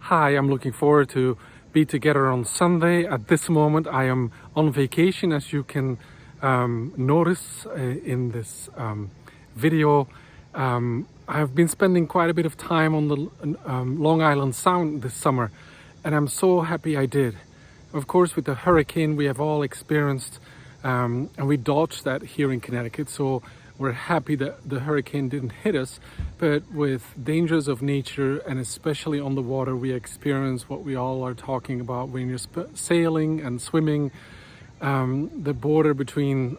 Hi, I'm looking forward to be together on Sunday. At this moment, I am on vacation, as you can notice in this video. I've been spending quite a bit of time on the Long Island Sound this summer, and I'm so happy I did. Of course, with the hurricane we have all experienced, and we dodged that here in Connecticut, so we're happy that the hurricane didn't hit us. But with dangers of nature, and especially on the water, we experience what we all are talking about when you're sailing and swimming. The border between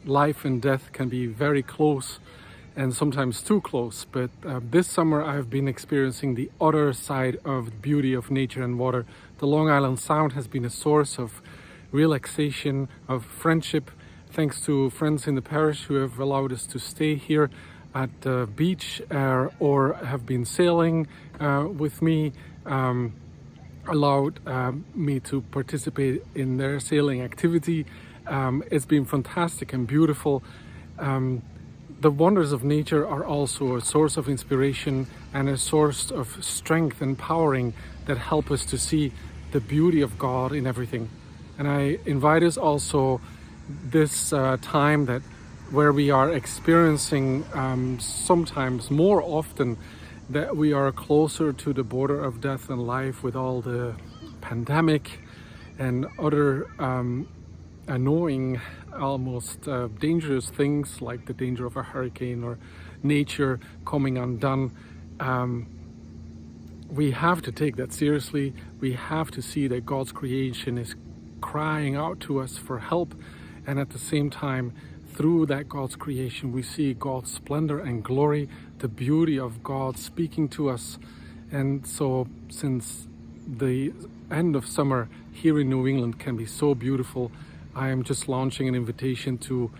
life and death can be very close, and sometimes too close. But this summer I've been experiencing the other side of the beauty of nature and water. The Long Island Sound has been a source of relaxation, of friendship, thanks to friends in the parish who have allowed us to stay here at the beach or have been sailing with me, allowed me to participate in their sailing activity. It's been fantastic and beautiful. The wonders of nature are also a source of inspiration and a source of strength and powering that help us to see the beauty of God in everything. And I invite us also this time that where we are experiencing sometimes more often that we are closer to the border of death and life with all the pandemic and other annoying, almost dangerous things like the danger of a hurricane or nature coming undone. We have to take that seriously. We have to see that God's creation is crying out to us for help, and at the same time, through that God's creation, we see God's splendor and glory, the beauty of God speaking to us. And so, since the end of summer here in New England can be so beautiful, I am just launching an invitation to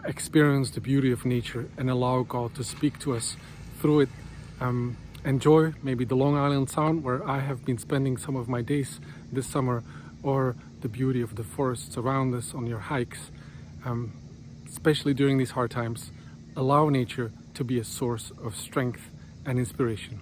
experience the beauty of nature and allow God to speak to us through it. Enjoy maybe the Long Island Sound, where I have been spending some of my days this summer, or the beauty of the forests around us on your hikes. Especially during these hard times, allow nature to be a source of strength and inspiration.